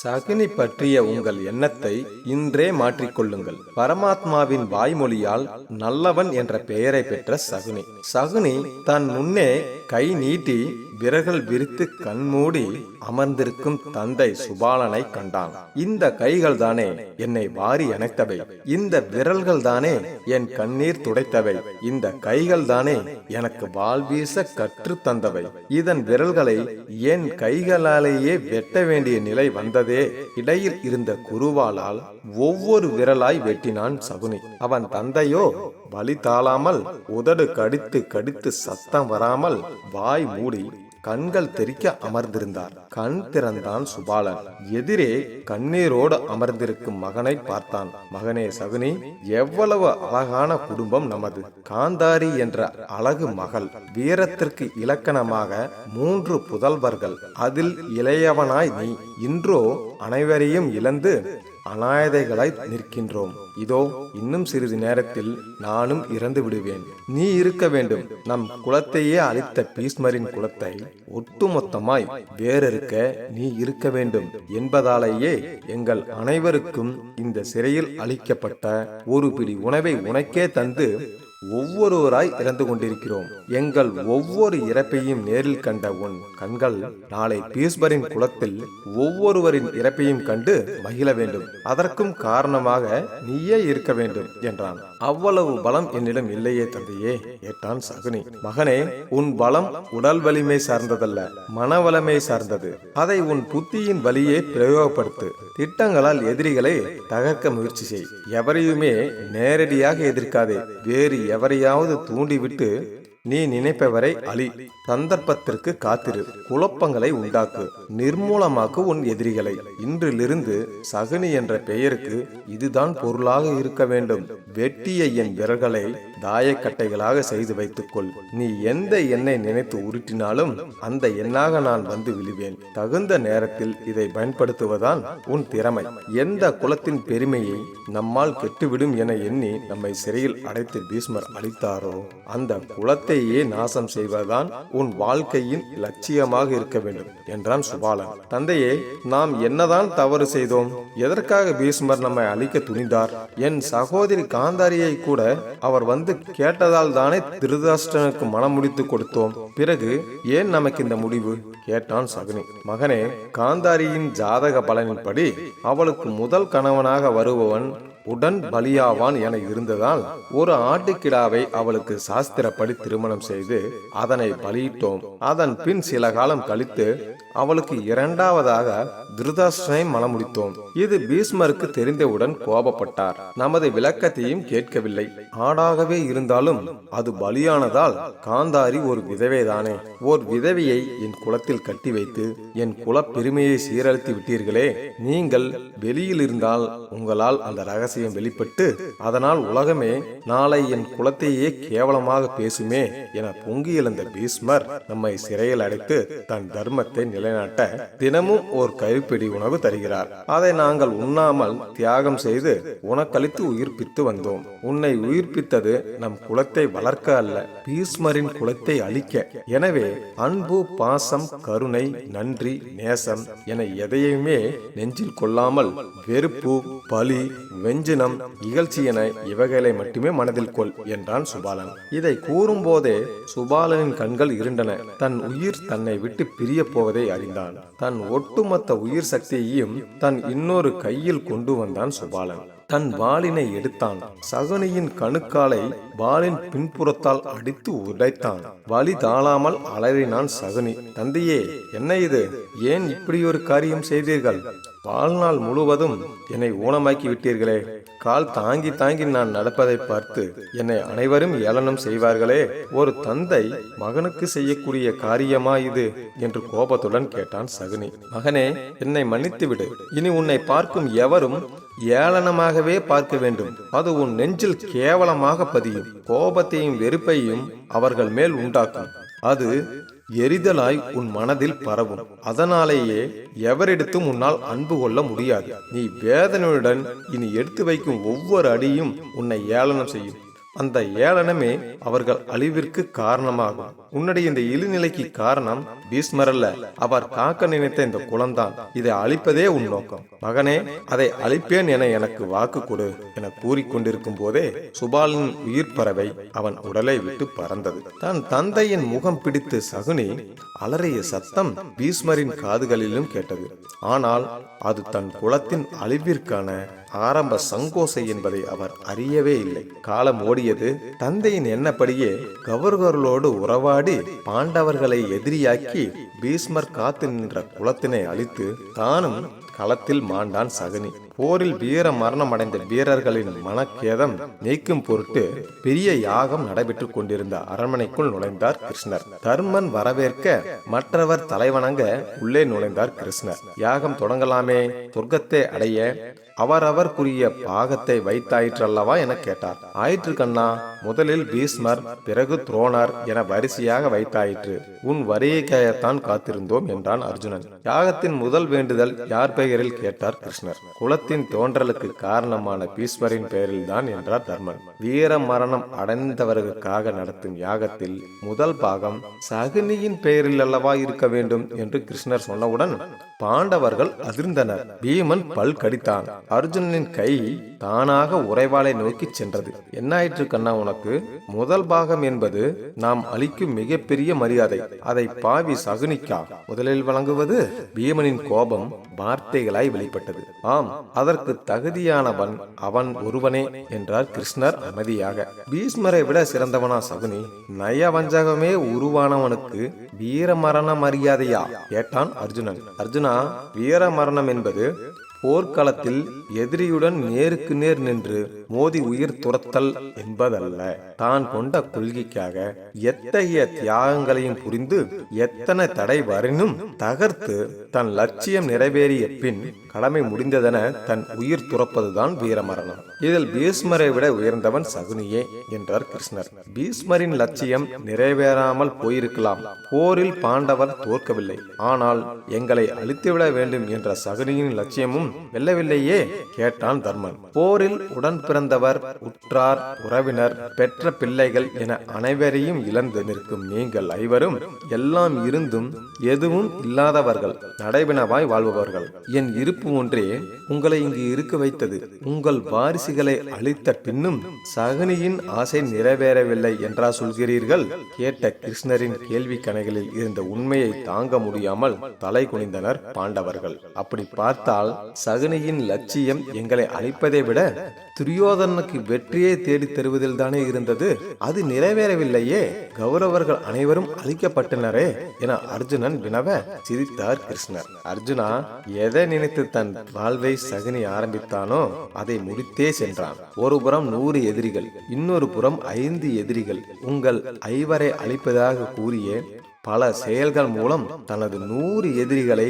சகுனி பற்றிய உங்கள் எண்ணத்தை இன்றே மாற்றிக்கொள்ளுங்கள். பரமாத்மாவின் வாய்மொழியால் நல்லவன் என்ற பெயரை பெற்ற சகுனி. சகுனி தன் முன்னே கை நீட்டி விரல்கள் விரித்து கண்மூடி அமர்ந்திருக்கும் தந்தை சுபாலனை கண்டான். இந்த கைகள் தானே என்னை வாரி அணைத்தவை, இந்த விரல்கள் தானே என் கண்ணீர் துடைத்தவை, இந்த கைகள் தானே எனக்கு வாழ்வீச கற்று தந்தவை. இதன் விரல்களை என் கைகளாலேயே வெட்ட வேண்டிய நிலை வந்ததே. இடையில் இருந்த குருவாளால் ஒவ்வொரு விரலாய் வெட்டினான் சகுனி. அவன் தந்தையோ வலி தாழாமல் உதடு கடித்து கடித்து சத்தம் வராமல் வாய் மூடி கண்கள் தெறிக்க அமர்ந்திருந்தார். கண் திறந்தான் சுபாலன். எதிரே கண்ணீரோடு அமர்ந்திருக்கும் மகனை பார்த்தான். மகனே சகுனி, எவ்வளவு அழகான குடும்பம் நமது. காந்தாரி என்ற அழகு மகள், வீரத்திற்கு இலக்கணமாக 3 புதல்வர்கள், அதில் இளையவனாய் நீ. இன்றோ அனைவரையும் இழந்து அநாயதைகளாய் நிற்கின்றோம். இதோ இன்னும் சிறிது நேரத்தில் நானும் இறந்து விடுவேன். நீ இருக்க வேண்டும். நம் குலத்தையே அழித்த பீஷ்மரின் குலத்தை ஒட்டுமொத்தமாய் வேறறுக்க நீ இருக்க வேண்டும் என்பதாலேயே எங்கள் அனைவருக்கும் இந்த சிறையில் அளிக்கப்பட்ட ஒரு பிடி உணவை உனக்கே தந்து ஒவ்வொருவராய் இறந்து கொண்டிருக்கிறோம். எங்கள் ஒவ்வொரு இறப்பையும் நேரில் கண்ட உன் கண்கள் நாளை பீஷ்மரின் குலத்தில் ஒவ்வொருவரின் இறப்பையும் கண்டு மகிழ வேண்டும். அதற்கும் காரணமாக நீயே இருக்க வேண்டும் என்றான். அவ்வளவு பலம் என்னிடம் இல்லையே தந்தையே ஏற்றான் சகுனி. மகனே, உன் பலம் உடல் வலிமை சார்ந்ததல்ல, மன வலிமை சார்ந்தது. அதை உன் புத்தியின் வலியை பிரயோகப்படுத்து. திட்டங்களால் எதிரிகளை தகர்க்க முயற்சி செய். எவரையுமே நேரடியாக எதிர்க்காதே. வேறு எவரையாவது தூண்டிவிட்டு நீ நினைப்பவரை அழி. சந்தர்ப்பத்திற்கு காத்திரு. குழப்பங்களை உண்டாக்கு. நிர்மூலமாக்கு உன் எதிரிகளை. இன்றிலிருந்து சகுனி என்ற பெயருக்கு இதுதான் பொருளாக இருக்க வேண்டும். வெட்டிய என் விரல்களை தாயக்கட்டைகளாக செய்து வைத்துக்கொள். நீ எந்த எண்ணை நினைத்து உருட்டினாலும் அந்த எண்ணாக நான் வந்து விழுவேன். தகுந்த நேரத்தில் இதை பயன்படுத்துவதான் உன் திறமை. எந்த குலத்தின் பெருமையை நம்மால் கெட்டுவிடும் என எண்ணி நம்மை சிறையில் அடைத்து பீஷ்மர் அளித்தாரோ அந்த குலத்தையே நாசம் செய்வதுதான் உன் வாழ்க்கையின் லட்சியமாக இருக்க வேண்டும் என்றான் சுபாலன். தந்தையே, நாம் என்னதான் தவறு செய்தோம்? எதற்காக பீஷ்மர் நம்மை அழிக்க துணிந்தார்? என் சகோதரி காந்தாரியை கூட அவர் வந்து கேட்டதால் தானே திருதராஷ்டிரனுக்கு மனம் முடித்து கொடுத்தோம். பிறகு ஏன் நமக்கு இந்த முடிவு கேட்டான் சகுனி. மகனே, காந்தாரியின் ஜாதக பலனின்படி அவளுக்கு முதல் கணவனாக வருபவன் உடன் பலியாவான் என இருந்ததால் ஒரு ஆட்டுக்கிடாவை அவளுக்கு சாஸ்திரப்படி திருமணம் செய்து அதனை பலியிட்டோம். அதன் பின் சில காலம் கழித்து அவளுக்கு 2வதாக திருதராஷ்டிரனை மணமுடித்தோம். இது பீஷ்மருக்கு தெரிந்தவுடன் கோபப்பட்டார். நமது விளக்கத்தையும் கேட்கவில்லை. ஆடாகவே இருந்தாலும் அது பலியானதால் காந்தாரி ஒரு விதவைதானே. ஓர் விதவையை என் குலத்தில் கட்டி வைத்து என் குல பெருமையை சீரழித்து விட்டீர்களே. நீங்கள் வெளியில் இருந்தால் உங்களால் அந்த ரகசியம் வெளிப்பட்டு அதனால் உலகமே நாளை என் குலத்தையே கேவலமாக பேசுமே என பொங்கி எழுந்த பீஷ்மர் நம்மை சிறையில் அடைத்து தன் தர்மத்தை நிலைநாட்ட தினமும் ஒரு கைப்பிடி உணவு தருகிறார். அதை நாங்கள் உண்ணாமல் தியாகம் செய்து உனக்களித்து உயிர்ப்பித்து வந்தோம். உன்னை உயிர்ப்பித்தது நம் குலத்தை வளர்க்க அல்ல, பீஷ்மரின் குலத்தை அழிக்க. எனவே அன்பு, பாசம், கருணை, நன்றி, நேசம் என எதையுமே நெஞ்சில் கொள்ளாமல் வெறுப்பு, பலி, வெஞ்சினம், இகழ்ச்சி என இவைகளை மட்டுமே மனதில் கொள் என்றான் சுபாலன். இதை கூறும் போதே சுபாலனின் கண்கள் இருண்டன. தன் உயிர் தன்னை விட்டு பிரிய போவதை அறிந்தான். தன் ஒட்டுமொத்த உயிர் சக்தியையும் தன் இன்னொரு கையில் கொண்டு வந்தான் சுபாலன். தன் வாளினை எடுத்தான். சகுனியின் கணுக்காலை வாளின் பின்புறத்தால் அடித்து உடைத்தான். வலி தாழாமல் அலறினான் சகுனி. தந்தையே, என்ன இது? ஏன் இப்படி ஒரு காரியம் செய்தீர்கள்? வாழ்நாள் முழுவதும் என்னை ஊனமாக்கி விட்டீர்களே. கால் தாங்கி தாங்கி நான் நடப்பதை பார்த்து என்னை அனைவரும் ஏளனம் செய்வார்களே. ஒரு தந்தை மகனுக்கு செய்யக்கூடிய காரியமா இது என்று கோபத்துடன் கேட்டான் சகுனி. மகனே, என்னை மன்னித்து விடு. இனி உன்னை பார்க்கும் எவரும் ஏளனமாகவே பார்க்க வேண்டும். அது உன் நெஞ்சில் கேவலமாக பதியும். கோபத்தையும் வெறுப்பையும் அவர்கள் மேல் உண்டாக்கும். அது எரிதலாய் உன் மனதில் பரவும். அதனாலேயே எவரிடத்தும் உன்னால் அன்பு கொள்ள முடியாது. நீ வேதனையுடன் இனி எடுத்து வைக்கும் ஒவ்வொரு அடியும் உன்னை ஏளனம் செய்யும். அந்த ஏளனமே அவர்கள் அழிவிற்கு காரணமாகும். உன்னுடைய இந்த இழிநிலைக்கு காரணம் பீஷ்மர் அல்ல, அவர் காக்க நினைத்த இந்த குலம்தான். இதை அழிப்பதே உன் நோக்கம். மகனே, அதை அழிப்பேன் என எனக்கு வாக்கு கொடு என கூறிக்கொண்டிருக்கும் போதே சுபாலின் உயிர் பறவை அவன் உடலை விட்டு பறந்தது. தன் தந்தையின் முகம் பிடித்து சகுனி அலறிய சத்தம் பீஷ்மரின் காதுகளிலும் கேட்டது. ஆனால் அது தன் குலத்தின் அழிவிற்கான ஆரம்ப சங்கோசை என்பதை அவர் அறியவே இல்லை. காலம் ஓடியது. தந்தையின் எண்ணப்படியே கௌரவர்களோடு உறவாடி பாண்டவர்களை எதிரியாக்கி பீஷ்மர் காத்து நின்ற குலத்தினை அழித்து தானும் களத்தில் மாண்டான் சகுனி. போரில் வீர மரணம் அடைந்த வீரர்களின் மனக்கேதம் நீக்கும் பொருட்டு பெரிய யாகம் நடைபெற்றுக் கொண்டிருந்த அரண்மனைக்குள் நுழைந்தார் கிருஷ்ணர். தர்மன் வரவேற்க மற்றவர் தலைவணங்க உள்ளே நுழைந்தார் கிருஷ்ணர். யாகம் தொடங்கலாமே, சொர்க்கத்தை அடைய அவரவர்க்குரிய பாகத்தை வைத்தாயிற்றல்லவா என கேட்டார். ஆயிற்று கண்ணா, முதலில் பீஷ்மர், பிறகு துரோணர் என வரிசையாக வைத்தாயிற்று. உன் வரியை காத்திருந்தோம் என்றான் அர்ஜுனன். யாகத்தின் முதல் வேண்டுதல் யார் பெயரில் கேட்டார் கிருஷ்ணர். குலத்தின் தோன்றலுக்கு காரணமான பீஷ்மரின் பெயரில் தான் என்றார் தர்மன். வீர மரணம் அடைந்தவர்களுக்காக நடத்தும் யாகத்தில் முதல் பாகம் சகுனியின் பெயரில் அல்லவா இருக்க வேண்டும் என்று கிருஷ்ணர் சொன்னவுடன் பாண்டவர்கள் அதிர்ந்தனர். பீமன் பல் கடித்தான். அர்ஜுனனின் கை தானாக உறைவாளை நோக்கி சென்றது. என்னாயிற்று கண்ணா உனக்கு? முதல் பாகம் என்பது நாம் அளிக்கும் மிகப்பெரிய மரியாதை. அதை பாவி சகுனிக்கா முதலில் வழங்குவது? பீமனின் கோபம் வார்த்தைகளாய் வெளிப்பட்டது. ஆம், அதற்கு தகுதியானவன் அவன் ஒருவனே என்றார் கிருஷ்ணர் அமைதியாக. பீஷ்மரை விட சிறந்தவனா சகுனி? நயவஞ்சகமே உருவானவனுக்கு வீர மரண மரியாதையா கேட்டான் அர்ஜுனன். அர்ஜுனா, வீர மரணம் என்பது போர்க்களத்தில் எதிரியுடன் நேருக்கு நேர் நின்று மோதி உயிர் துரத்தல் என்பதல்ல. தான் கொண்ட கொள்கைக்காக எத்தகைய தியாகங்களையும் புரிந்து எத்தனை தடை வரினும் தகர்த்து தன் லட்சியம் நிறைவேறிய பின் கடமை முடிந்ததென தன் உயிர் துறப்பதுதான் வீரமரணம். இதில் பீஷ்மரை விட உயர்ந்தவன் சகுனியே என்றார் கிருஷ்ணர். பீஷ்மரின் லட்சியம் நிறைவேறாமல் போயிருக்கலாம். போரில் பாண்டவர் தோற்கவில்லை. ஆனால் எங்களை அழித்துவிட வேண்டும் என்ற சகுனியின் லட்சியமும் வெல்லவில்லையே கேட்டான் தர்மன். போரில் உடன் பிறந்தவர், உற்றார், உறவினர், பெற்ற பிள்ளைகள் என அனைவரையும் இழந்து நிற்கும் நீங்கள் ஐவரும் எல்லாம் இருந்தும் எதுவும் இல்லாதவர்கள், நடைபிணவாய் வாழ்பவர்கள். என் இருப்பு ஒன்றே உங்களை இங்கு இருக்க வைத்தது. உங்கள் வாரிசுகளை அழித்த பின்னும் சகுனியின் ஆசை நிறைவேறவில்லை என்றா சொல்கிறீர்கள்? கேட்ட கிருஷ்ணரின் கேள்வி கணைகளில் இருந்த உண்மையை தாங்க முடியாமல் தலை குனிந்தனர் பாண்டவர்கள். அப்படி பார்த்தால் சகுனியின் லட்சியம் எங்களை அழிப்பதை விட துரியோதனுக்கு வெற்றியை தேடி தருவதில் தானே இருந்தது. அது நிறைவேறவில்லையே. கௌரவர்கள் அனைவரும் அழிக்கப்பட்டனரே என அர்ஜுனன் வினவ சிரித்தார் கிருஷ்ணர். அர்ஜுனா, எதை நினைத்து தன் வாழ்வை சகுனி ஆரம்பித்தானோ அதை முடித்தே சென்றான். ஒரு புறம் 100 எதிரிகள், இன்னொரு புறம் 5 எதிரிகள். உங்கள் ஐவரை அழிப்பதாக கூறிய பல செயல்கள் மூலம் தனது 100 எதிரிகளை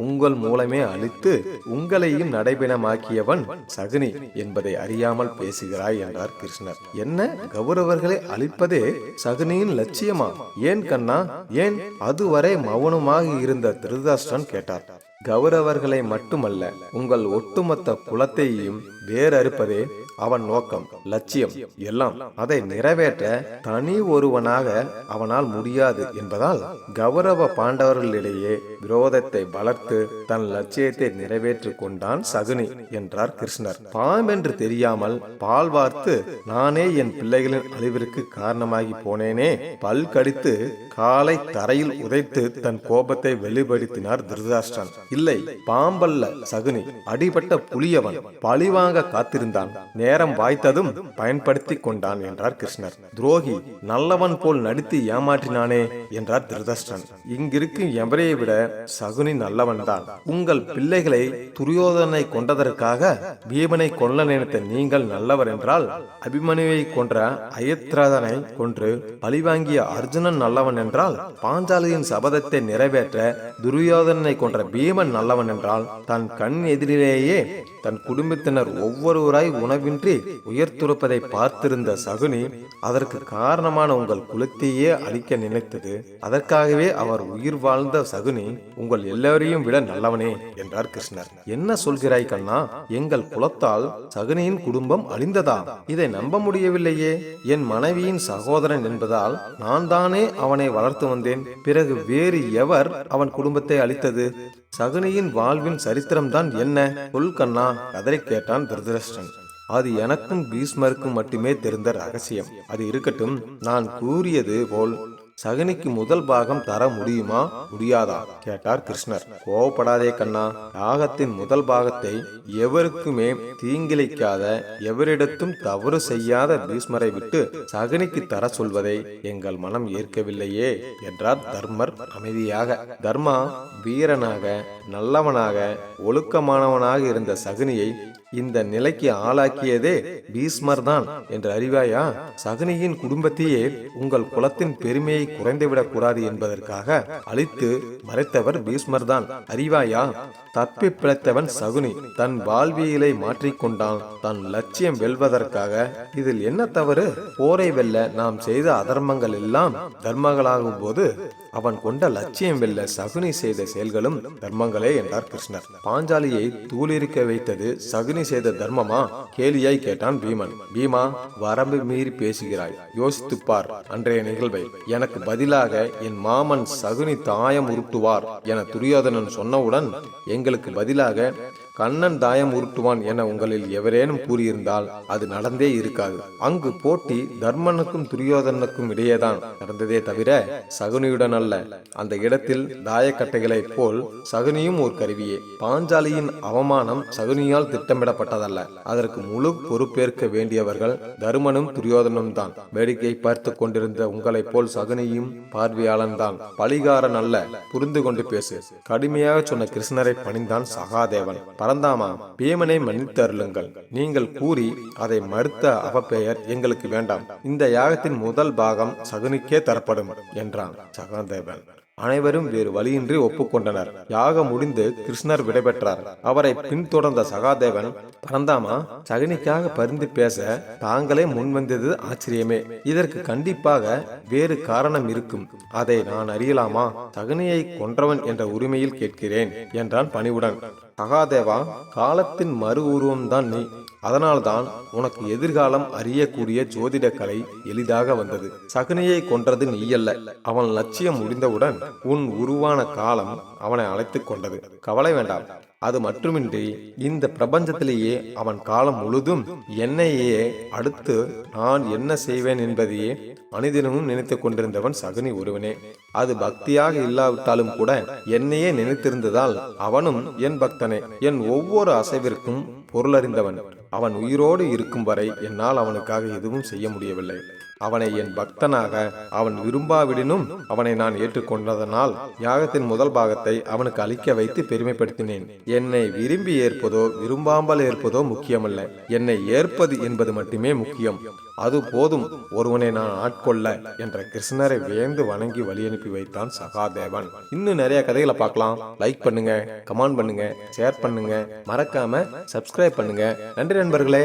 உங்கள் மூலமே அழித்து உங்களையும் நடைபெணமாக்கியவன் சகுனி என்பதை அறியாமல் பேசுகிறாய் என்றார் கிருஷ்ணர். என்ன, கௌரவர்களை அழிப்பதே சகுனியின் லட்சியமா? ஏன் கண்ணா, ஏன்? அதுவரை மௌனமாக இருந்த திருதராஷ்டிரன் கேட்டார். கௌரவர்களை மட்டுமல்ல, உங்கள் ஒட்டுமொத்த குலத்தையும் வேறறுப்பதே அவன் நோக்கம், லட்சியம் எல்லாம். அதை நிறைவேற்ற தனி ஒருவனாக அவனால் முடியாது என்பதால் கௌரவ பாண்டவர்களிடையே விரோதத்தை வளர்த்து தன் லட்சியத்தை நிறைவேற்றி கொண்டான் சகுனி என்றார் கிருஷ்ணர். பாம்பென்று தெரியாமல் பால் வார்த்து நானே என் பிள்ளைகளின் அழிவிற்கு காரணமாகி போனேனே. பல் கடித்து காலை தரையில் உதைத்து தன் கோபத்தை வெளிப்படுத்தினார் திருதராஷ்டிரன். இல்லை, பாம்பல்ல சகுனி, அடிபட்ட புலியவன். பழிவாங்க காத்திருந்தான். நேரம் வாய்த்ததும் பயன்படுத்தி கொண்டான் என்றார் கிருஷ்ணர். துரோகி, நல்லவன் போல் நடித்து ஏமாற்றினானே என்றார் திருதராஷ்டிரன். இங்கிருக்கும் எவரையை விட சகுனி நல்லவன் தான். உங்கள் பிள்ளைகளை துரியோதனை கொண்டதற்காக பீமனை கொல்ல நினைத்த நீங்கள் நல்லவர் என்றால், அபிமன்யுவை கொன்ற அயத்ராதனை கொன்று பழிவாங்கிய அர்ஜுனன் நல்லவன் என்றால், பாஞ்சாலியின் சபதத்தை நிறைவேற்ற துரியோதனை கொன்ற பீமன் பீமன் நல்லவன் என்றால் தன் கண் எதிரிலேயே தன் குடும்பத்தினர் ஒவ்வொருவராய் உணவின்றி உயர்த்துரைப்பதை பார்த்திருந்த சகுனி அதற்கு காரணமான உங்கள் குலத்தையே அழிக்க நினைத்தது. அதற்காகவே அவர் உயிர் வாழ்ந்த சகுனி உங்கள் எல்லோரையும் விட நல்லவனே என்றார் கிருஷ்ணர். என்ன சொல்கிறாய் கண்ணா? எங்கள் குலத்தால் சகுனியின் குடும்பம் அழிந்ததா? இதை நம்ப முடியவில்லையே. என் மனைவியின் சகோதரன் என்பதால் நான் தானே அவனை வளர்த்து வந்தேன். பிறகு வேறு எவர் அவன் குடும்பத்தை அழித்தது? சகுனியின் வாழ்வின் சரித்திரம்தான் என்ன? சொல் கண்ணா, கதறி கேட்டான் திருதராஷ்டிரன். அது எனக்கும் பீஷ்மருக்கும் மட்டுமே தெரிந்த ரகசியம். அது இருக்கட்டும். நான் கூறியது போல் சகுனிக்கு முதல் பாகம் தர முடியுமா முடியாதா கேட்டார் கிருஷ்ணர். கோவப்படாதே கண்ணா. யாகத்தின் முதல் பாகத்தை எவருக்குமே தீங்கிழைக்காத எவரிடத்தும் தவறு செய்யாத பீஷ்மரை விட்டு சகுனிக்கு தர சொல்வதை எங்கள் மனம் ஏற்கவில்லையே என்றார் தர்மர் அமைதியாக. தர்மா வீரனாக நல்லவனாக ஒழுக்கமானவனாக இருந்த சகுனியை இந்த நிலைக்கு ஆளாக்கியதே பீஷ்மர் தான் என்று அறிவாயா? சகுனியின் குடும்பத்தையே உங்கள் குலத்தின் பெருமையை குறைந்துவிடக் கூடாது என்பதற்காக அழித்து மறைத்தவர் பீஷ்மர் தான். அறிவாயா? தப்பி பிழைத்தவன் சகுனி தன் வாழ்வியலை மாற்றிக்கொண்டான் தன் லட்சியம் வெல்வதற்காக. இதில் என்ன தவறு? போரை வெல்ல நாம் செய்த அதர்மங்கள் எல்லாம் தர்மங்களாகும் போது அவன் கொண்ட லட்சியம் வெல்ல சகுனி செய்த செயல்களும் தர்மங்களே என்றார் கிருஷ்ணர். பாஞ்சாலியை தூளிருக்க வைத்தது சகுனி செய்த தர்மமா? கேலியாய் கேட்டான் பீமன். பீமா, வரம்பு மீறி பேசுகிறாய். யோசித்துப்பார் அன்றைய நிகழ்வை. எனக்கு பதிலாக என் மாமன் சகுனி தாயம் உருட்டுவார் என துரியோதனன் சொன்னவுடன் எங்களுக்கு பதிலாக கண்ணன் தாயம் உருட்டுவான் என உங்களில் எவரேனும் கூறியிருந்தால் அது நடந்தே இருக்காது. அங்கு போட்டி தர்மனுக்கும் துரியோதனுக்கும் இடையேதான் நடந்ததே தவிர சகுனியுடன் அல்ல. அந்த இடத்தில் தாயக்கட்டைகளை போல் சகுனியும் ஒரு கருவியே. பாஞ்சாலியின் அவமானம் சகுனியால் திட்டமிடப்பட்டதல்ல. அதற்கு முழு பொறுப்பேற்க வேண்டியவர்கள் தருமனும் துரியோதனும் தான். வேடிக்கை பார்த்து கொண்டிருந்த உங்களை போல் சகுனியும் பார்வையாளன் தான். பழிகாரன் அல்ல. புரிந்து கொண்டு பேசு. கடுமையாக சொன்ன கிருஷ்ணரை பணிந்தான் சகாதேவன். பரந்தாமா, பீமனை மன்னித்து அருளுங்கள். நீங்கள் கூறி அதை மறுத்த அவப்பெயர் எங்களுக்கு வேண்டாம். இந்த யாகத்தின் முதல் பாகம் சகுனிக்கே தரப்படும் என்றான் சகாதேவன். அனைவரும் வேறு வழியின்றி ஒப்புக்கொண்டனர். யாகம் முடிந்து கிருஷ்ணர் விடைபெற்றார். அவரை பின்தொடர்ந்த சகாதேவன், பரந்தாமா, சகுனிக்காக பரிந்து பேச தாங்களே முன்வந்தது ஆச்சரியமே. இதற்கு கண்டிப்பாக வேறு காரணம் இருக்கும். அதை நான் அறியலாமா? சகுனியை கொன்றவன் என்ற உரிமையில் கேட்கிறேன் என்றான் பணிவுடன். சகாதேவா, காலத்தின் மறு உருவம்தான் நீ. அதனால்தான் உனக்கு எதிர்காலம் அறியக்கூடிய ஜோதிட கலை எளிதாக வந்தது. சகுனியை கொன்றது நீயல்ல. அவன் லட்சியம் முடிந்தவுடன் உன் உருவான காலம் அவனை அழைத்துக் கொண்டது. கவலை வேண்டாம். அது மட்டுமின்றி இந்த பிரபஞ்சத்திலேயே அவன் காலம் முழுதும் என்னையே அடுத்து நான் என்ன செய்வேன் என்பதையே அனுதினமும் நினைத்து கொண்டிருந்தவன் சகுனி ஒருவனே. அது பக்தியாக இல்லாவிட்டாலும் கூட என்னையே நினைத்திருந்ததால் அவனும் என் பக்தனே. என் ஒவ்வொரு அசைவிற்கும் பொருளறிந்தவன். அவன் உயிரோடு இருக்கும் வரை என்னால் அவனுக்காக எதுவும் செய்ய முடியவில்லை. அவனை என் பக்தனாக அவன் விரும்பாவிடனும் அவனை நான் ஏற்றுக்கொண்டதனால் யாகத்தின் முதல் பாகத்தை அவனுக்கு அளிக்க வைத்து பெருமைப்படுத்தினேன். என்னை விரும்பி ஏற்பதோ விரும்பாமல் ஏற்பதோ முக்கியமல்ல. என்னை ஏற்பது என்பது மட்டுமே முக்கியம். அது போதும் ஒருவனை நான் ஆட்கொள்ள என்ற கிருஷ்ணரை வியந்து வணங்கி வழி அனுப்பி வைத்தான் சகாதேவன். இன்னும் நிறைய கதைகளை பார்க்கலாம். லைக் பண்ணுங்க, கமெண்ட் பண்ணுங்க, ஷேர் பண்ணுங்க, மறக்காம சப்ஸ்கிரைப் பண்ணுங்க. நன்றி நண்பர்களே.